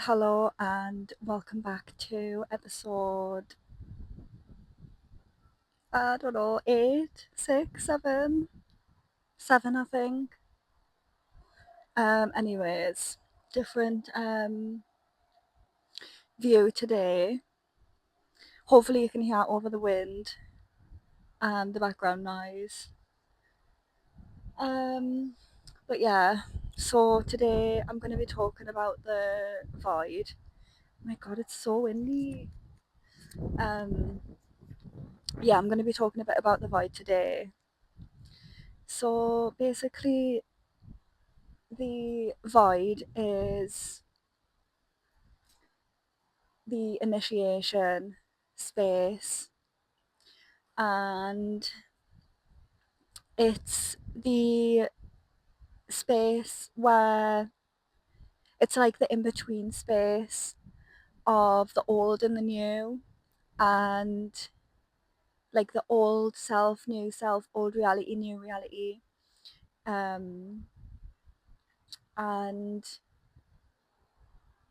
Hello and welcome back to episode, I don't know, 8, 6, 7, 7 I think. Anyways, different view today. Hopefully you can hear over the wind and the background noise. But yeah, so today I'm going to be talking about the void. Oh my god, it's so windy. Yeah, I'm going to be talking a bit about the void today. So basically, the void is the initiation space, and it's the space where it's like the in between space of the old and the new, and like the old self, new self, old reality, new reality. Um, and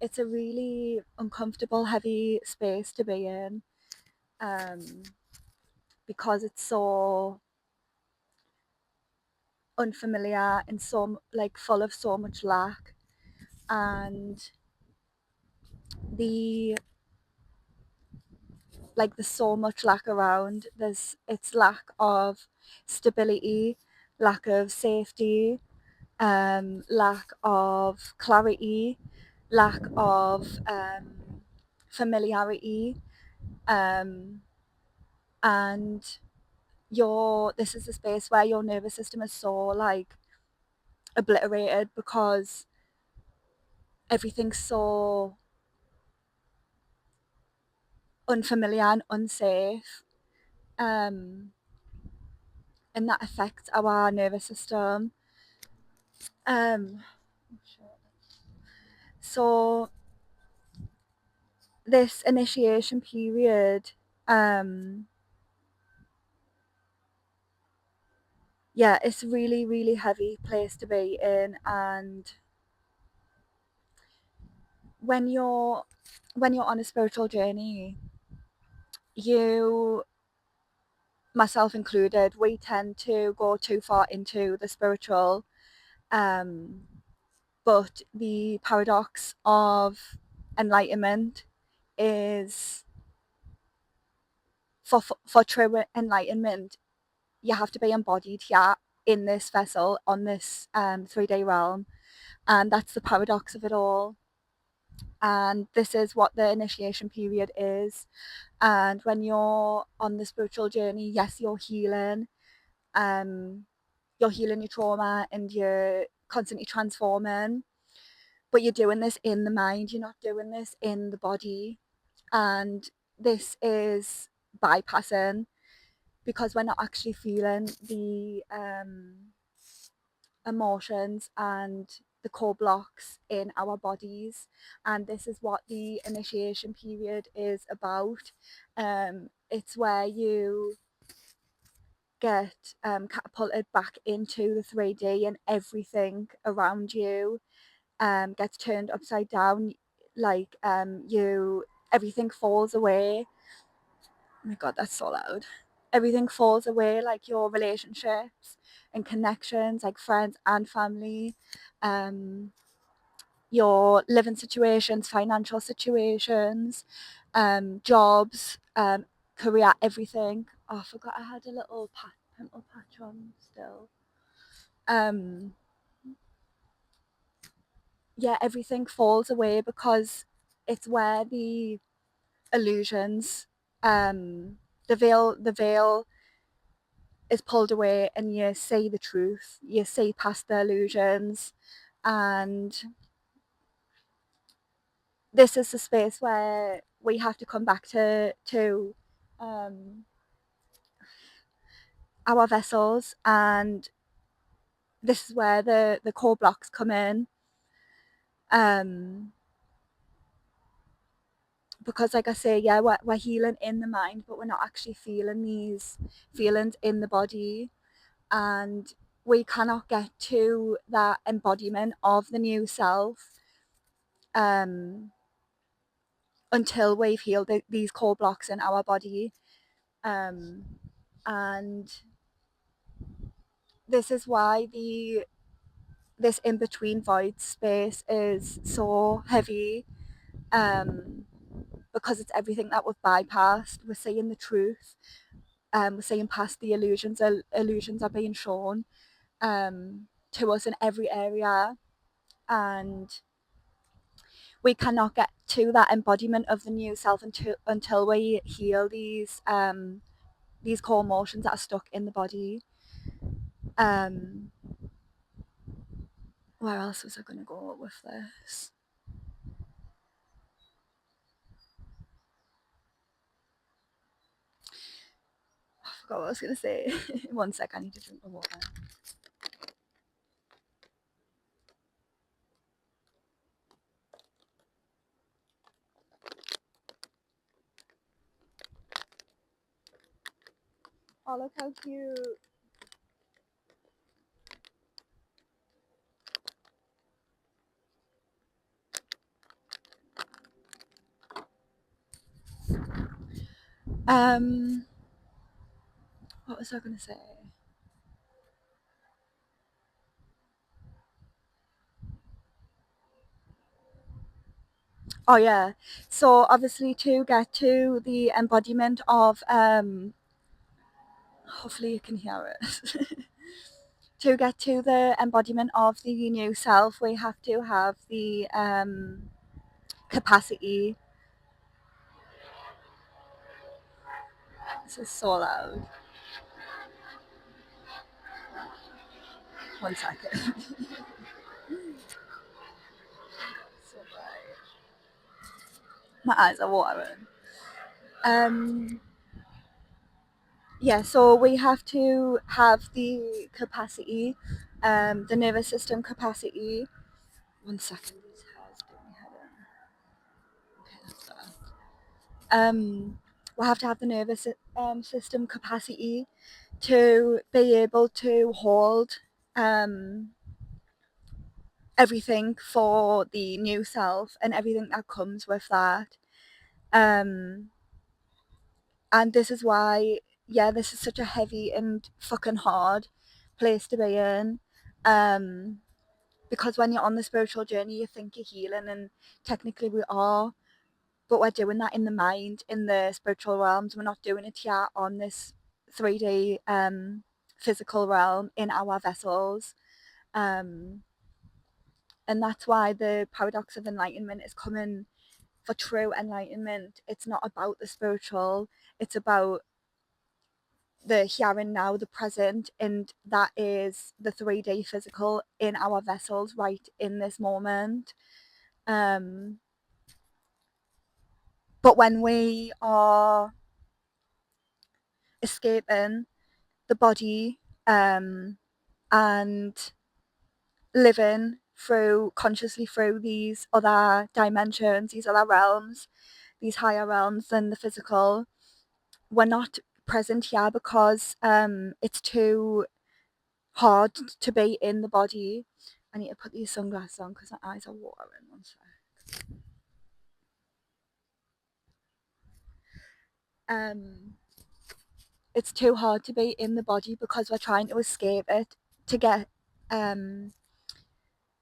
it's a really uncomfortable, heavy space to be in, um, because it's so unfamiliar and so like full of so much lack, and the there's so much lack around. It's lack of stability, lack of safety, lack of clarity, lack of familiarity, um, and your this is a space where your nervous system is so like obliterated because everything's so unfamiliar and unsafe, um, and that affects our nervous system. Um, so this initiation period, um, yeah, it's really, really heavy place to be in, and when you're on a spiritual journey, you, myself included, we tend to go too far into the spiritual. Um, but the paradox of enlightenment is for true enlightenment, you have to be embodied here in this vessel on this 3-day realm, and that's the paradox of it all. And this is what the initiation period is. And when you're on the spiritual journey, yes, um, you're healing your trauma and you're constantly transforming, but you're doing this in the mind, you're not doing this in the body. And this is bypassing, because we're not actually feeling the emotions and the core blocks in our bodies. And this is what the initiation period is about. It's where you get catapulted back into the 3D, and everything around you gets turned upside down. Like you everything falls away. Oh my god, that's so loud. Everything falls away, like your relationships and connections, like friends and family, um, your living situations, financial situations, jobs, career, everything. Oh, I forgot I had a little pimple patch on still. Um, yeah, everything falls away because it's where the illusions, the veil is pulled away, and you see the truth, you see past the illusions. And this is the space where we have to come back to um, our vessels, and this is where the core blocks come in, um, because like I say, yeah, we're healing in the mind, but we're not actually feeling these feelings in the body. And we cannot get to that embodiment of the new self, until we've healed these core blocks in our body. And this is why this in-between void space is so heavy, because it's everything that we've bypassed. We're seeing the truth. We're seeing past the illusions. Illusions are being shown to us in every area, and we cannot get to that embodiment of the new self until we heal these core emotions that are stuck in the body. Where else was I going to go with this? I forgot what I was going to say. 1 sec, I need to drink my water. Oh, look how cute. What was I going to say? Oh yeah. So obviously to get to the embodiment of hopefully you can hear it. To get to the embodiment of the new self, we have to have the capacity. This is so loud. 1 second. So bright. My eyes are watering. Yeah, so we have to have the capacity, the nervous system capacity. 1 second. These hairs do my head in. Okay, that's better. We have to have the nervous system capacity to be able to hold everything for the new self and everything that comes with that. And this is why, yeah, this is such a heavy and fucking hard place to be in. Because when you're on the spiritual journey, you think you're healing, and technically we are, but we're doing that in the mind, in the spiritual realms. We're not doing it here on this 3D physical realm in our vessels. And that's why the paradox of enlightenment is coming. For true enlightenment, it's not about the spiritual, it's about the here and now, the present, and that is the 3D physical in our vessels right in this moment. But when we are escaping the body and living through consciously through these other dimensions, these other realms, these higher realms than the physical, we're not present here because it's too hard to be in the body. I need to put these sunglasses on because my eyes are watering. 1 sec. It's too hard to be in the body because we're trying to escape it to get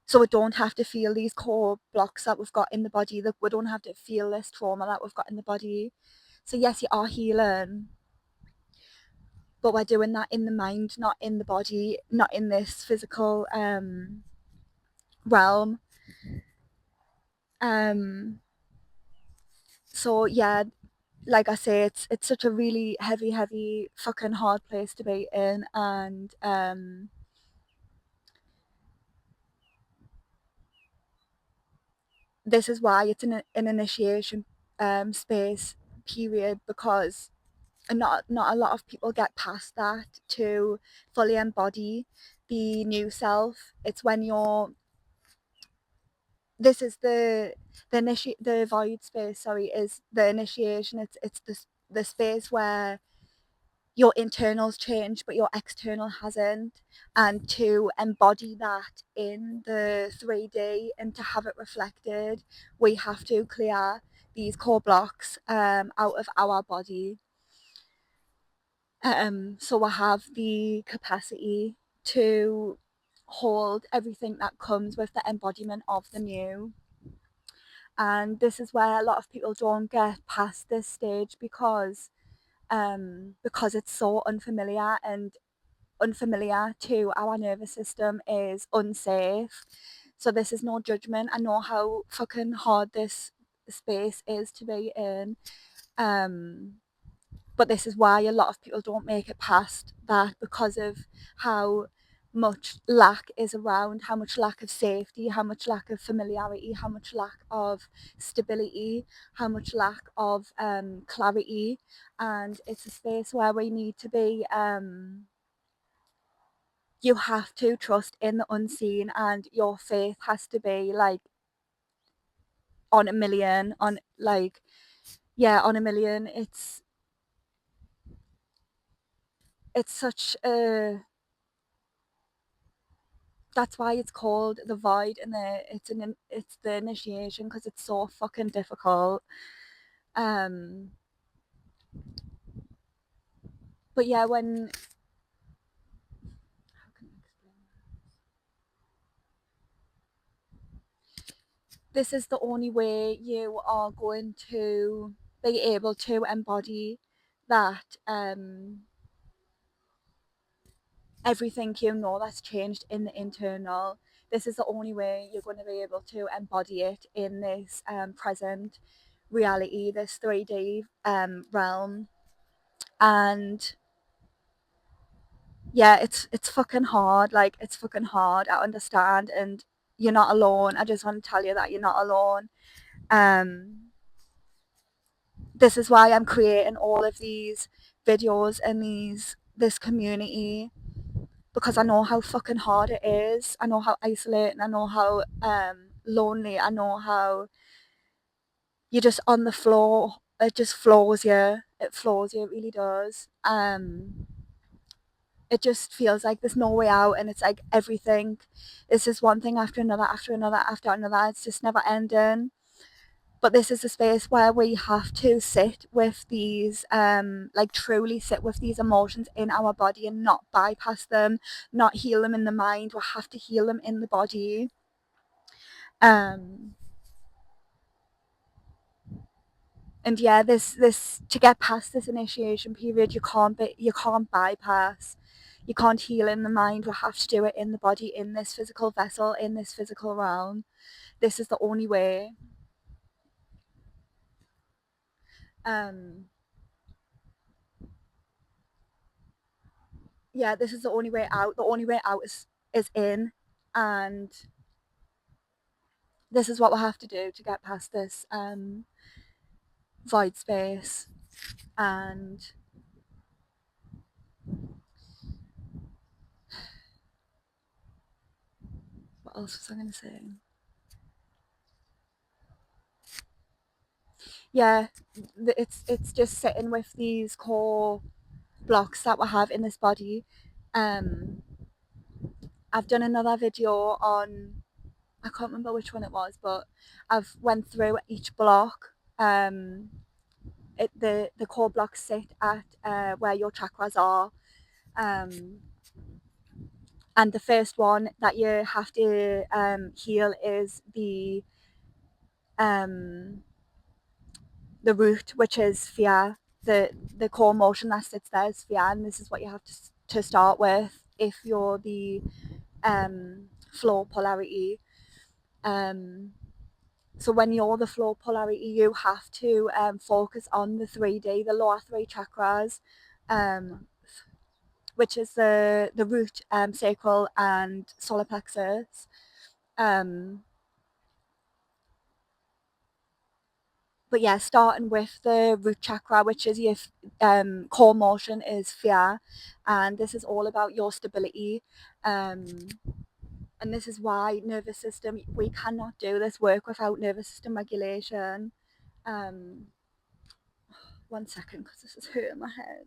so we don't have to feel these core blocks that we've got in the body, that we don't have to feel this trauma that we've got in the body. So yes, you are healing, but we're doing that in the mind, not in the body, not in this physical realm. So yeah, like I say, it's such a really heavy fucking hard place to be in, and this is why it's an initiation space period, because not a lot of people get past that to fully embody the new self. It's when you're this is the void space, sorry, is the initiation. It's the space where your internals change but your external hasn't, and to embody that in the 3D and to have it reflected, we have to clear these core blocks out of our body. So I have the capacity to hold everything that comes with the embodiment of the new. And this is where a lot of people don't get past this stage because it's so unfamiliar, and unfamiliar to our nervous system is unsafe. So this is no judgment. I know how fucking hard this space is to be in. But this is why a lot of people don't make it past that, because of how much lack is around, how much lack of safety, how much lack of familiarity, how much lack of stability, how much lack of clarity. And it's a space where we need to be you have to trust in the unseen, and your faith has to be like on a million, on like, yeah, on a million. It's such a, that's why it's called the void, and it's the initiation, because it's so fucking difficult. But yeah, when, how can I explain this is the only way you are going to be able to embody that everything you know that's changed in the internal. This is the only way you're going to be able to embody it in this present reality, this 3D realm. And yeah, it's fucking hard. Like, it's fucking hard. I understand, and you're not alone. I just want to tell you that you're not alone. This is why I'm creating all of these videos and this community, because I know how fucking hard it is. I know how isolating. I know how lonely. I know how you're just on the floor. It just floors you. It floors you. It really does. It just feels like there's no way out, and it's like everything is just one thing after another, after another, after another. It's just never ending. But this is a space where we have to sit with these like truly sit with these emotions in our body and not bypass them, not heal them in the mind. We have to heal them in the body. um and yeah, this to get past this initiation period, you can't bypass, you can't heal in the mind. We have to do it in the body, in this physical vessel, in this physical realm. This is the only way. um yeah, this is the only way out. The only way out is in. And this is what we have to do to get past this void space. And what else was I going to say? Yeah, it's just sitting with these core blocks that we have in this body. um I've done another video on, I can't remember which one it was, but I've went through each block. The core blocks sit at where your chakras are. um and the first one that you have to heal is um, the root, which is fear. The core emotion that sits there is fear, and this is what you have to start with if you're the flow polarity. So when you're the flow polarity, you have to focus on the 3D, the lower three chakras, um, which is the root, sacral, and solar plexus. Um, but yeah, starting with the root chakra, which is your core motion is fear, and this is all about your stability. And this is why nervous system, we cannot do this work without nervous system regulation. um, 1 second, because this is hurting my head.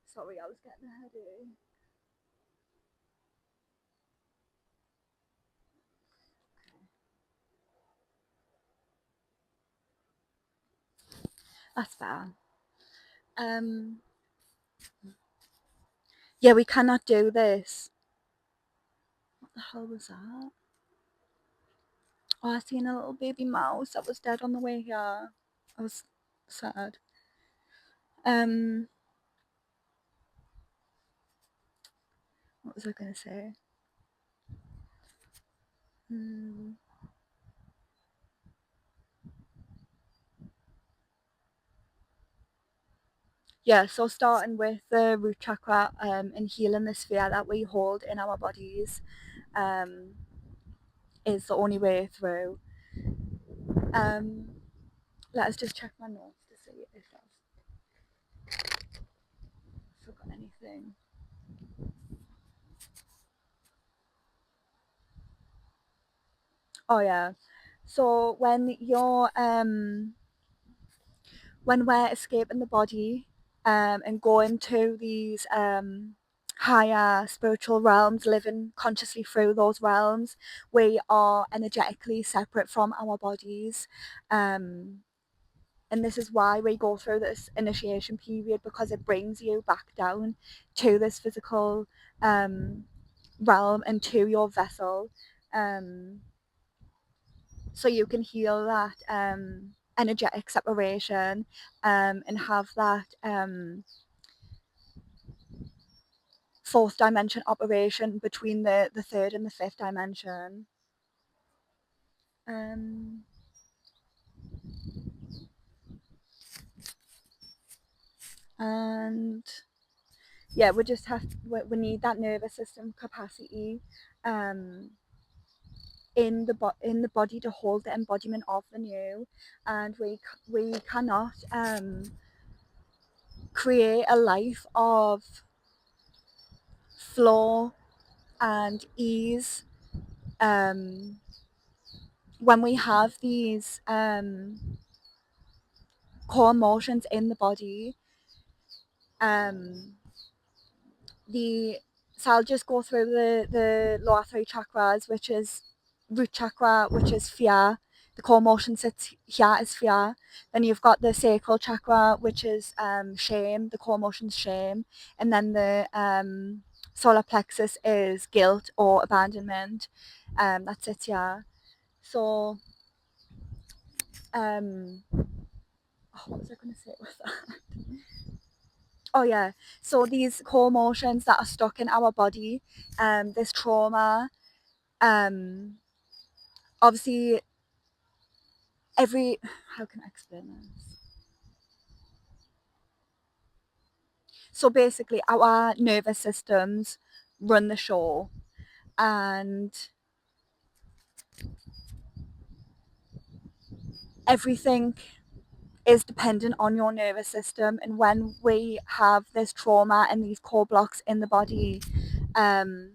Sorry, I was getting a headache. That's fair. Um, yeah, we cannot do this. What the hell was that? Oh, I seen a little baby mouse that was dead on the way here. I was sad. Um, what was I gonna say? Hmm. Yeah, so starting with the root chakra and healing the sphere that we hold in our bodies um, is the only way through. Um, let us just check my notes to see if I've forgot anything. Oh yeah. So when we're escaping the body and going to these higher spiritual realms, living consciously through those realms, we are energetically separate from our bodies. And this is why we go through this initiation period, because it brings you back down to this physical um, realm and to your vessel. Um, so you can heal that energetic separation and have that fourth dimension operation between the third and the fifth dimension. Um, and yeah, we just we need that nervous system capacity um, in the body to hold the embodiment of the new, and we cannot create a life of flow and ease um, when we have these core emotions in the body. um, the so I'll just go through the lower three chakras, which is root chakra, which is fear. The core emotion sits here is fear. Then you've got the sacral chakra, which is shame. The core emotion's shame, and then the solar plexus is guilt or abandonment. That sits here. So, what was I going to say with that? Oh yeah. So these core emotions that are stuck in our body, this trauma, um, obviously every how can I explain this? So basically, our nervous systems run the show, and everything is dependent on your nervous system. And when we have this trauma and these core blocks in the body, um,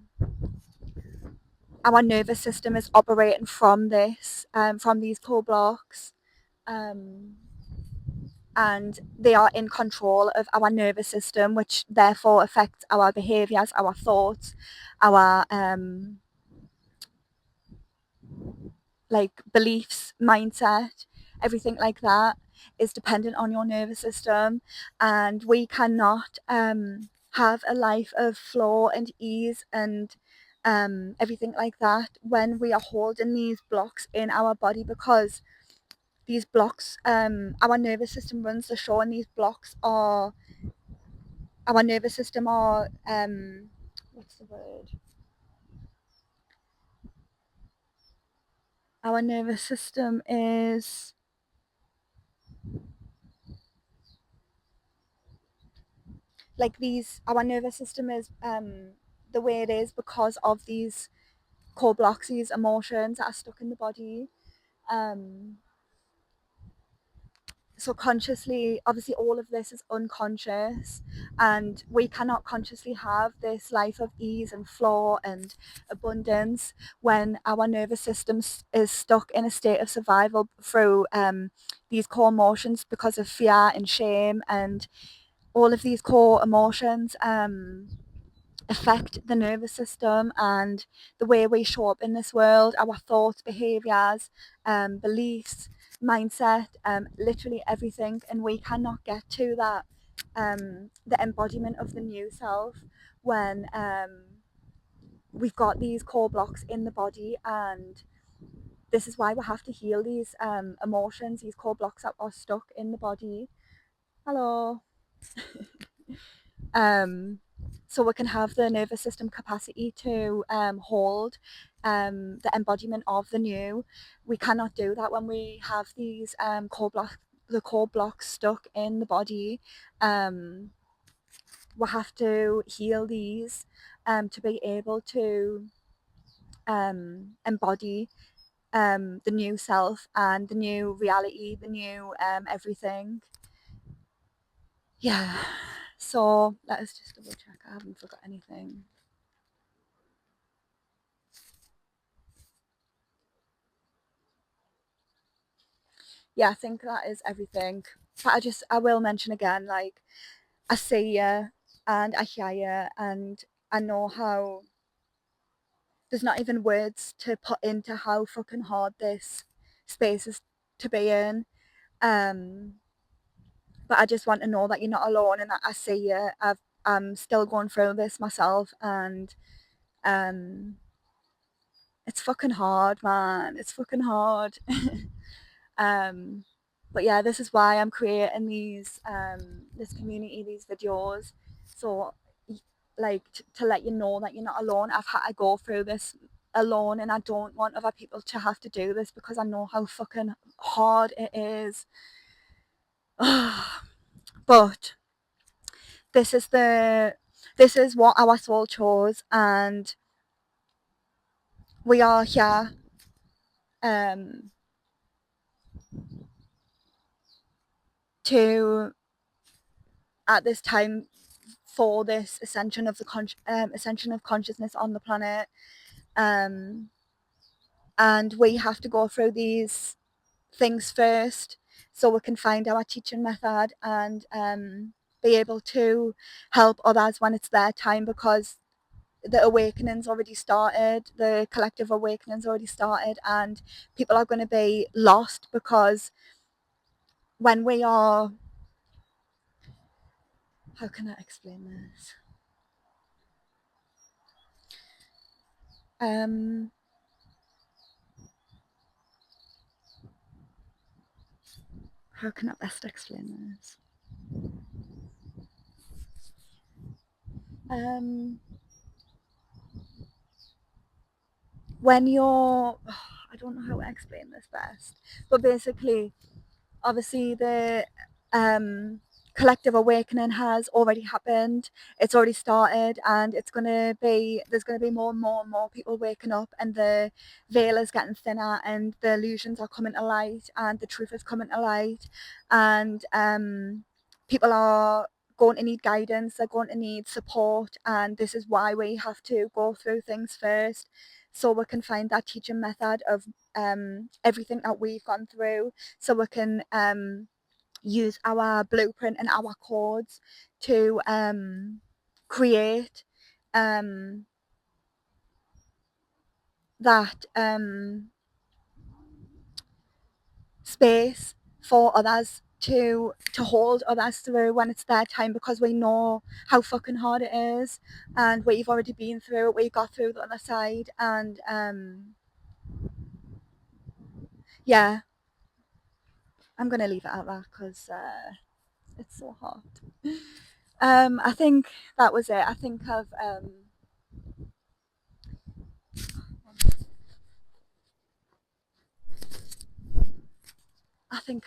our nervous system is operating from these core blocks. Um, and they are in control of our nervous system, which therefore affects our behaviors, our thoughts, our like beliefs, mindset, everything like that is dependent on your nervous system. And we cannot have a life of flow and ease and everything like that when we are holding these blocks in our body, because these blocks, our nervous system runs the show, and these blocks are our nervous system are what's the word? Our nervous system is like these. Our nervous system is the way it is because of these core blocks, these emotions that are stuck in the body. Um, so consciously, obviously all of this is unconscious, and we cannot consciously have this life of ease and flow and abundance when our nervous system is stuck in a state of survival through these core emotions because of fear and shame, and all of these core emotions affect the nervous system and the way we show up in this world, our thoughts, behaviors, beliefs. mindset, literally everything, and we cannot get to that, the embodiment of the new self when we've got these core blocks in the body. And this is why we have to heal these emotions, these core blocks that are stuck in the body. Hello. So we can have the nervous system capacity to hold the embodiment of the new. We cannot do that when we have these the core blocks stuck in the body. We have to heal these to be able to embody the new self and the new reality, the new everything. Yeah. So let us just double check. I haven't forgot anything. Yeah, I think that is everything. But I will mention again, like, I see you and I hear you, and I know how there's not even words to put into how fucking hard this space is to be in. Um, but I just want to know that you're not alone and that I see you. I'm still going through this myself, and um, it's fucking hard, man. It's fucking hard. um, but yeah, this is why I'm creating these this community, these videos, so like to let you know that you're not alone. I've had to go through this alone, and I don't want other people to have to do this because I know how fucking hard it is. But this is what our soul chose, and we are here to at this time for this ascension of ascension of consciousness on the planet, and we have to go through these things first so we can find our teaching method and be able to help others when it's their time, because the awakening's already started, the collective awakening's already started, and people are going to be lost because when we are, how can I explain this? How can I best explain this? When you're, I don't know how to explain this best, but basically, obviously the collective awakening has already happened. It's already started, and there's gonna be more and more and more people waking up, and the veil is getting thinner, and the illusions are coming to light, and the truth is coming to light, and people are going to need guidance, they're going to need support, and this is why we have to go through things first so we can find that teaching method of everything that we've gone through, so we can use our blueprint and our codes to create that space for others to hold others through when it's their time, because we know how fucking hard it is, and we've already been through it, we got through the other side, and yeah, I'm gonna leave it at that because it's so hard. I think that was it. I think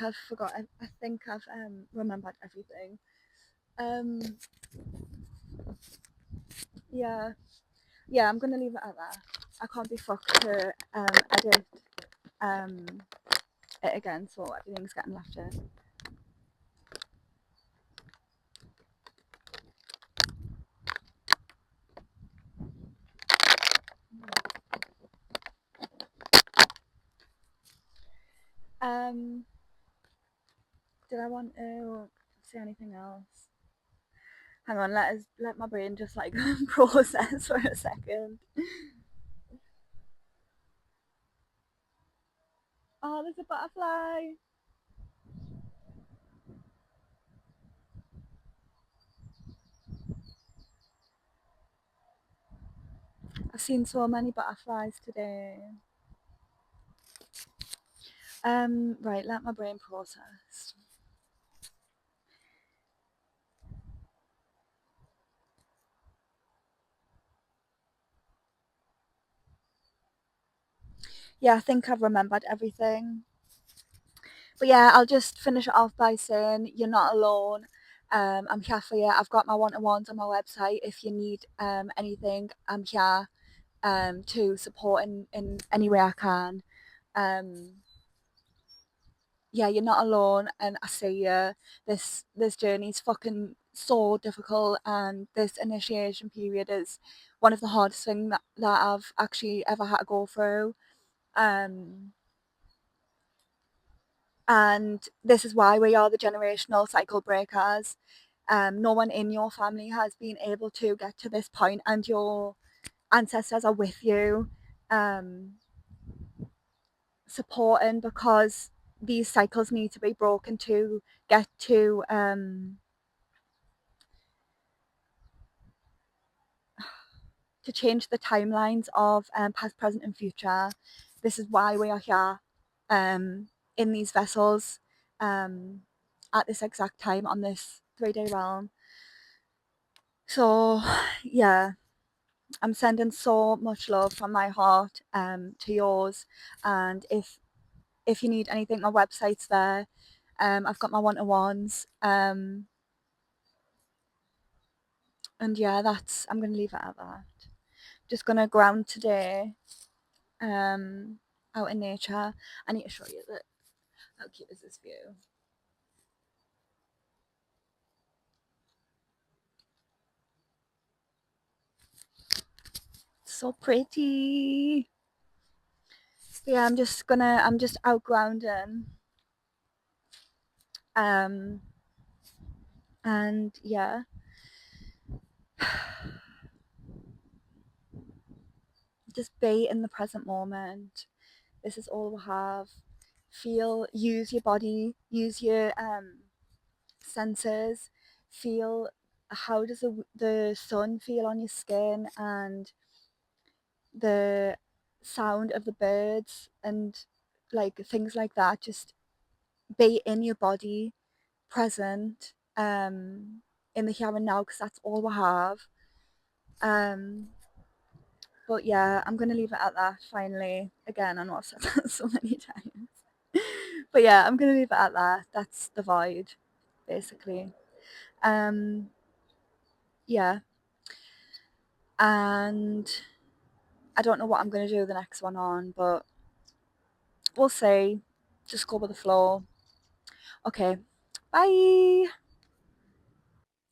I've forgotten. I think I've remembered everything. Um, yeah, yeah. I'm gonna leave it at that. I can't be fucked to edit um, it again, so everything's getting left in. Um, did I want to say anything else? Hang on, let my brain just like process for a second. Oh, there's a butterfly. I've seen so many butterflies today. Right, let my brain process. Yeah, I think I've remembered everything. But yeah, I'll just finish it off by saying you're not alone. I'm here for you. I've got my one-to-ones on my website. If you need anything, I'm here to support in any way I can. Um, yeah, you're not alone, and I see you. This journey is fucking so difficult, and this initiation period is one of the hardest things that I've actually ever had to go through. Um, and this is why we are the generational cycle breakers. No one in your family has been able to get to this point, and your ancestors are with you, um, supporting, because these cycles need to be broken to get to change the timelines of past, present, and future. This is why we are here in these vessels at this exact time on this 3-day realm. So, yeah, I'm sending so much love from my heart to yours. And if you need anything, my website's there. I've got my one-to-ones. And yeah, I'm going to leave it at that. Just going to ground today out in nature. I need to show you that. How cute is this view? So pretty. Yeah, I'm just out grounding. Um, and yeah, just be in the present moment. This is all we have. Use your body, use your senses. Feel, how does the sun feel on your skin, and the sound of the birds, and like things like that. Just be in your body, present, in the here and now, because that's all we have. Um, but yeah, I'm gonna leave it at that. Finally, again, I know I've said that so many times, but yeah, I'm gonna leave it at that. That's the void, basically. Um, yeah, and I don't know what I'm gonna do the next one on, but we'll see. Just go with the flow. Okay, bye.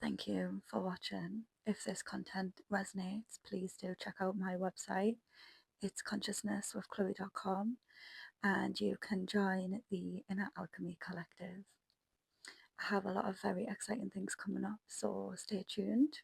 Thank you for watching. If this content resonates, please do check out my website. It's consciousnesswithchloe.com, and you can join the Inner Alchemy Collective. I have a lot of very exciting things coming up, so stay tuned.